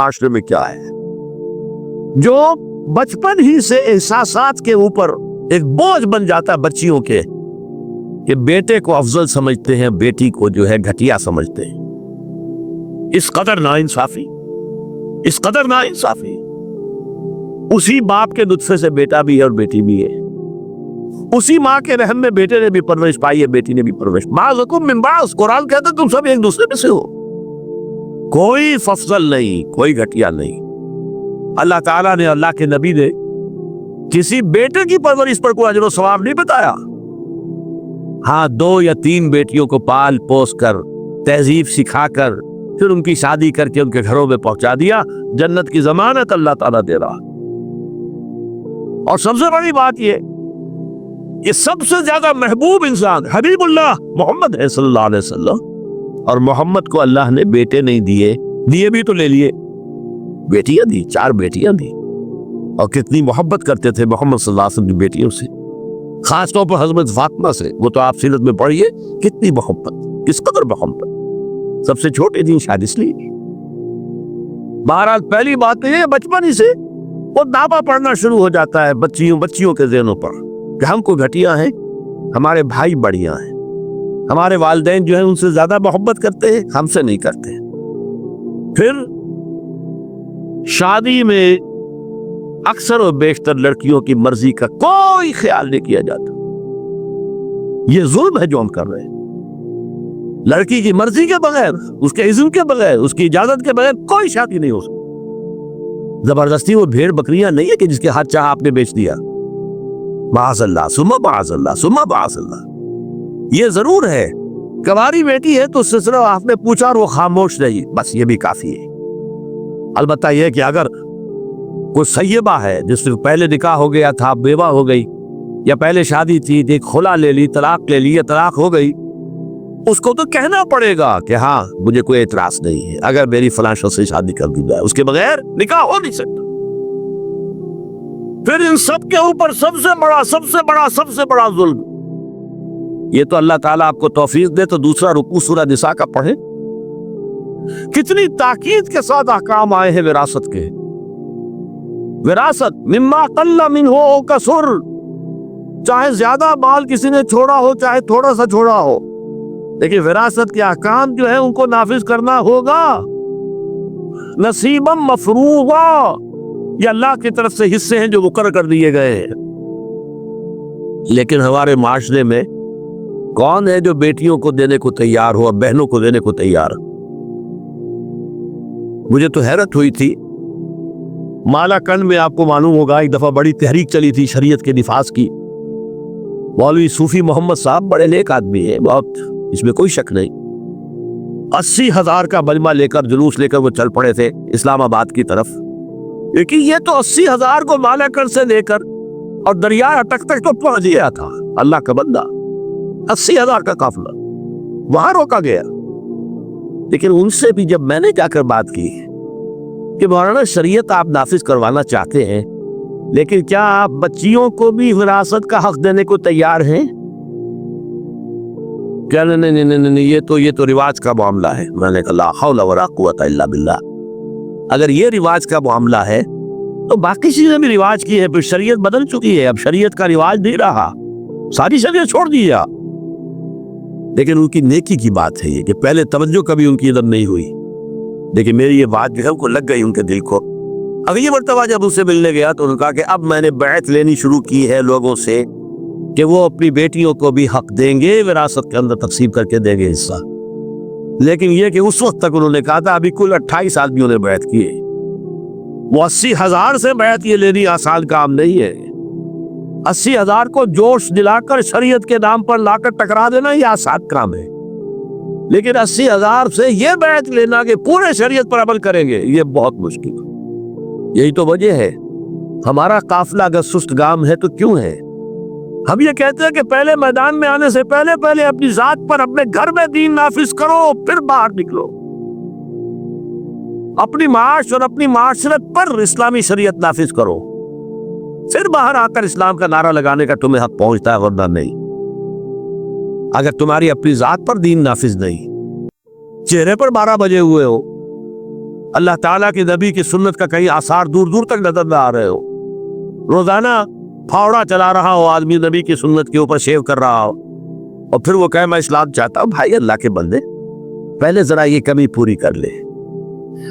معاشرے میں کیا ہے جو بچپن ہی سے احساسات کے اوپر ایک بوجھ بن جاتا ہے بچیوں کے کہ بیٹے کو افضل سمجھتے ہیں، بیٹی کو جو ہے گھٹیا سمجھتے ہیں۔ اس قدر ناانصافی، اس قدر ناانصافی۔ اسی باپ کے نطفے سے بیٹا بھی ہے اور بیٹی بھی ہے، اسی ماں کے رحم میں بیٹے نے بھی پرورش پائی ہے، بیٹی نے بھی پرورش۔ بعضکم من بعض، قرآن کہتا ہے تم سب ایک دوسرے میں سے ہو، کوئی افضل نہیں، کوئی گھٹیا نہیں۔ اللہ تعالیٰ نے، اللہ کے نبی نے کسی بیٹے کی پرورش پر کوئی اجر و ثواب نہیں بتایا۔ ہاں 2 یا 3 بیٹیوں کو پال پوس کر، تہذیب سکھا کر، پھر ان کی شادی کر کے ان کے گھروں میں پہنچا دیا، جنت کی ضمانت اللہ تعالیٰ دے رہا۔ اور سب سے بڑی بات یہ سب سے زیادہ محبوب انسان حبیب اللہ محمد ہے صلی اللہ علیہ وسلم، اور محمد کو اللہ نے بیٹے نہیں دیے، دیے بھی تو لے لیے، بیٹیاں دی، 4 بیٹیاں دی، اور کتنی محبت کرتے تھے محمد صلی اللہ علیہ وسلم کی بیٹیوں سے، خاص طور پر حضرت فاطمہ سے۔ وہ تو آپ سیرت میں پڑھیے کتنی محبت، کس قدر محبت، سب سے چھوٹی تھی شاید اس لیے۔ بہرحال پہلی بات یہ بچپن ہی سے وہ دعویٰ پڑھنا شروع ہو جاتا ہے بچیوں کے ذہنوں پر کہ ہم کو گھٹیا ہیں، ہمارے بھائی بڑھیا ہیں، ہمارے والدین جو ہیں ان سے زیادہ محبت کرتے ہیں، ہم سے نہیں کرتے۔ پھر شادی میں اکثر و بیشتر لڑکیوں کی مرضی کا کوئی خیال نہیں کیا جاتا۔ یہ ظلم ہے جو ہم کر رہے ہیں۔ لڑکی کی مرضی کے بغیر، اس کے اذن کے بغیر، اس کی اجازت کے بغیر کوئی شادی نہیں ہو سکتی۔ زبردستی وہ بھیڑ بکریاں نہیں ہے کہ جس کے ہاتھ چاہا آپ نے بیچ دیا، معاذ اللہ ثم معاذ اللہ ثم معاذ اللہ۔ یہ ضرور ہے کنواری بیٹی ہے تو اس سے صرف آپ نے پوچھا اور وہ خاموش رہی، بس یہ بھی کافی ہے۔ البتہ یہ کہ اگر کوئی سیبہ ہے جس سے پہلے نکاح ہو گیا تھا، بیوہ ہو گئی، یا پہلے شادی تھی، ایک خلا لے لی، طلاق لے لی، یا طلاق ہو گئی، اس کو تو کہنا پڑے گا کہ ہاں مجھے کوئی اعتراض نہیں ہے اگر میری فلاں شخص سے شادی کر دی جائے، اس کے بغیر نکاح ہو نہیں سکتا۔ پھر ان سب کے اوپر سب سے بڑا ظلم، یہ تو اللہ تعالیٰ آپ کو توفیق دے تو دوسرا رکوع سورہ نساء کا پڑھیں، کتنی تاکید کے ساتھ احکام آئے ہیں وراثت کے۔ وراثت مما قل منہ او کثر، چاہے زیادہ مال کسی نے چھوڑا ہو چاہے تھوڑا سا چھوڑا ہو، لیکن وراثت کے احکام جو ہے ان کو نافذ کرنا ہوگا۔ نصیبا مفروضا، یہ اللہ کی طرف سے حصے ہیں جو مقرر کر دیے گئے ہیں۔ لیکن ہمارے معاشرے میں کون ہے جو بیٹیوں کو دینے کو تیار ہو اور بہنوں کو دینے کو تیار؟ مجھے تو حیرت ہوئی تھی، مالا کنڈ میں آپ کو معلوم ہوگا ایک دفعہ بڑی تحریک چلی تھی شریعت کے نفاذ کی۔ مولوی صوفی محمد صاحب بڑے نیک آدمی ہیں، بہت، اس میں کوئی شک نہیں۔ 80,000 کا مجمع لے کر، جلوس لے کر وہ چل پڑے تھے اسلام آباد کی طرف، کیونکہ یہ تو 80,000 کو مالا کنڈ سے لے کر اور دریا اٹک تک تو پہنچ گیا تھا۔ اللہ کا بندہ، 80,000 کا قافلہ وہاں روکا گیا۔ لیکن ان سے بھی جب میں نے جا کر بات کی کہ مولانا شریعت آپ نافذ کروانا چاہتے ہیں، لیکن کیا آپ بچیوں کو بھی وراثت کا حق دینے کو تیار ہیں؟ کیا نہیں، یہ تو رواج کا معاملہ ہے۔ میں نے کہا لا حول ولا قوت الا باللہ، اگر یہ رواج کا معاملہ ہے تو باقی چیزیں بھی رواج کی ہے، پھر شریعت بدل چکی ہے، اب شریعت کا رواج نہیں رہا، ساری شریعت چھوڑ دیا۔ لیکن ان کی نیکی کی بات ہے یہ کہ پہلے توجہ کبھی ان کی ادب نہیں ہوئی، لیکن میری یہ بات جو ہے ان کو لگ گئی ان کے دل کو۔ اگلی مرتبہ جب ان سے ملنے گیا تو انہوں نے کہا کہ اب میں نے بیعت لینی شروع کی ہے لوگوں سے کہ وہ اپنی بیٹیوں کو بھی حق دیں گے، وراثت کے اندر تقسیم کر کے دیں گے حصہ۔ لیکن یہ کہ اس وقت تک انہوں نے کہا تھا، ابھی کل 28 آدمیوں نے بیعت کی ہے۔ وہ 80,000 سے بیعت یہ لینی آسان کام نہیں ہے۔ 80,000 کو جوش دلا کر شریعت کے نام پر لا کر ٹکرا دینا یہ آسان کام ہے، لیکن 80,000 سے یہ بیعت لینا کہ پورے شریعت پر عمل کریں گے، یہ بہت مشکل ہے۔ یہی تو وجہ ہے ہمارا قافلہ اگر سست گام ہے تو کیوں ہے؟ ہم یہ کہتے ہیں کہ پہلے میدان میں آنے سے پہلے اپنی ذات پر، اپنے گھر میں دین نافذ کرو، پھر باہر نکلو۔ اپنی معاش اور اپنی معاشرت پر اسلامی شریعت نافذ کرو، پھر باہر آ کر اسلام کا نعرہ لگانے کا تمہیں حق پہنچتا ہے، ورنہ نہیں۔ اگر تمہاری اپنی ذات پر دین نافذ نہیں، چہرے پر 12 بجے ہوئے ہو، اللہ تعالیٰ کے نبی کی سنت کا کہیں آثار دور دور تک نظر نہ آ رہے ہو، روزانہ پھاوڑا چلا رہا ہو آدمی نبی کی سنت کے اوپر شیو کر رہا ہو، اور پھر وہ کہے میں اسلام چاہتا ہوں۔ بھائی اللہ کے بندے، پہلے ذرا یہ کمی پوری کر لے،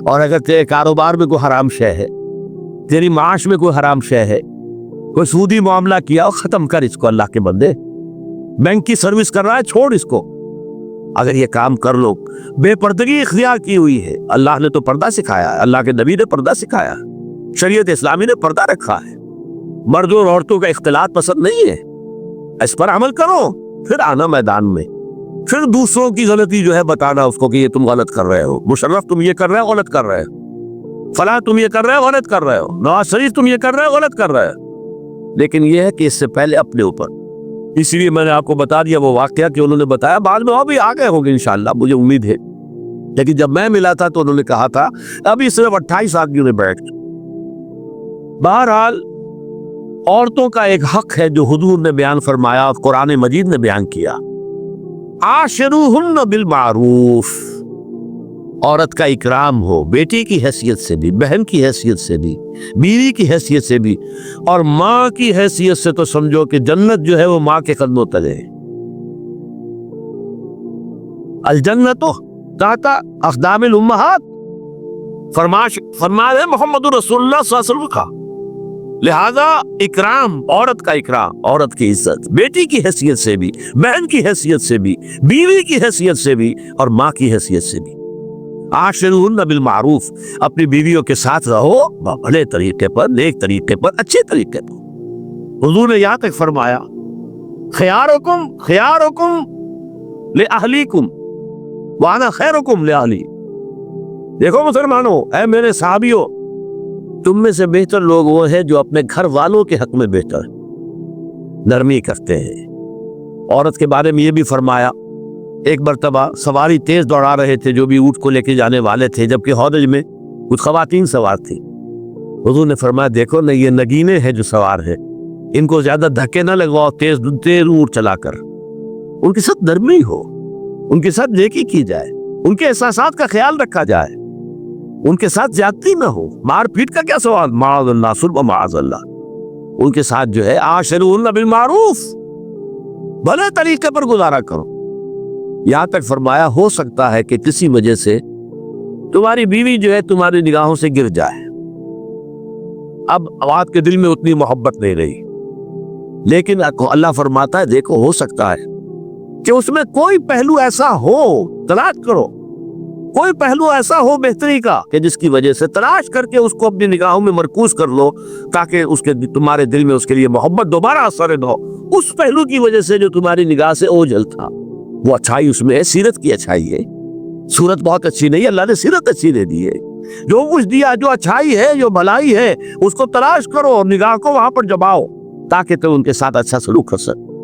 اور اگر تیرے کاروبار میں کوئی حرام شے ہے، تیری معاش میں کوئی حرام شے ہے، کوئی سودی معاملہ کیا ہو، ختم کر اس کو اللہ کے بندے۔ بینک کی سروس کر رہا ہے، چھوڑ اس کو۔ اگر یہ کام کر لو، بے پردگی اختیار کی ہوئی ہے، اللہ نے تو پردہ سکھایا ہے، اللہ کے نبی نے پردہ سکھایا ہے، شریعت اسلامی نے پردہ رکھا ہے، مردوں اور عورتوں کا اختلاط پسند نہیں ہے، اس پر عمل کرو، پھر آنا میدان میں، پھر دوسروں کی غلطی جو ہے بتانا اس کو کہ یہ تم غلط کر رہے ہو، مشرف تم یہ کر رہے ہو، غلط کر رہے ہو، فلاں تم یہ کر رہے ہو، غلط کر رہے ہو، نواز شریف تم یہ کر رہے ہو، غلط کر رہے ہو۔ لیکن یہ ہے کہ اس سے پہلے اپنے اوپر، اسی لیے میں نے آپ کو بتا دیا وہ واقعہ کہ انہوں نے بتایا، بعد میں وہ بھی آ گئے ہوں گے انشاءاللہ، مجھے امید ہے، لیکن جب میں ملا تھا تو انہوں نے کہا تھا ابھی صرف 28 آدمیوں نے بیٹھ۔ بہرحال عورتوں کا ایک حق ہے جو حضور نے بیان فرمایا اور قرآن مجید نے بیان کیا، عاشروہن بالمعروف، عورت کا اکرام ہو، بیٹی کی حیثیت سے بھی، بہن کی حیثیت سے بھی، بیوی کی حیثیت سے بھی، اور ماں کی حیثیت سے تو سمجھو کہ جنت جو ہے وہ ماں کے قدموں تلے ہے۔ الجنت تحت اقدام الامہات، فرمایا ہے محمد رسول اللہ صلی اللہ علیہ وسلم کا۔ لہذا اکرام، عورت کا اکرام، عورت کی عزت، بیٹی کی حیثیت سے بھی، بہن کی حیثیت سے بھی، بیوی کی حیثیت سے بھی، اور ماں کی حیثیت سے بھی۔ عاشروہن بالمعروف، اپنی بیویوں کے ساتھ رہو بھلے طریقے پر، نیک طریقے پر، اچھے طریقے پر۔ حضور نے یہاں تک فرمایا خیارکم خیارکم لأہلیکم وانا خیرکم لأہلی۔ دیکھو مسلمانوں، اے میرے صحابیوں، تم میں سے بہتر لوگ وہ ہیں جو اپنے گھر والوں کے حق میں بہتر نرمی کرتے ہیں۔ عورت کے بارے میں یہ بھی فرمایا، ایک مرتبہ سواری تیز دوڑا رہے تھے جو بھی اونٹ کو لے کے جانے والے تھے، جبکہ ہودج میں کچھ خواتین سوار تھی۔ حضور نے فرمایا دیکھو نہ، یہ نگینے ہیں جو سوار ہیں، ان کو زیادہ دھکے نہ لگواؤ تیز اونٹ چلا کر، ان کے ساتھ نرمی ہو، ان کے ساتھ نیکی کی جائے، ان کے احساسات کا خیال رکھا جائے، ان کے ساتھ زیادتی نہ ہو، مار پیٹ کا کیا سوال، معاذ اللہ سلم معاذ اللہ۔ ان کے ساتھ جو ہے عاشروہن بالمعروف، بھلے طریقے پر گزارا کرو۔ یہاں تک فرمایا ہو سکتا ہے کہ کسی وجہ سے تمہاری بیوی جو ہے تمہاری نگاہوں سے گر جائے، اب آپ کے دل میں اتنی محبت نہیں رہی، لیکن اللہ فرماتا ہے دیکھو ہو سکتا ہے کہ اس میں کوئی پہلو ایسا ہو، تلاش کرو، کوئی پہلو ایسا ہو بہتری کا کہ جس کی وجہ سے تلاش کر کے اس کو اپنی نگاہوں میں مرکوز کر لو، تاکہ اس کے تمہارے دل میں اس کے لیے محبت دوبارہ اثر ہو، اس پہلو کی وجہ سے جو تمہاری نگاہ سے اوجھل تھا۔ وہ اچھائی اس میں ہے، سیرت کی اچھائی ہے، صورت بہت اچھی نہیں، اللہ نے سیرت اچھی دے دی ہے، جو کچھ دیا، جو اچھائی ہے، جو بھلائی ہے، اس کو تلاش کرو اور نگاہ کو وہاں پر جماؤ تاکہ تم ان کے ساتھ اچھا سلوک کر سکو۔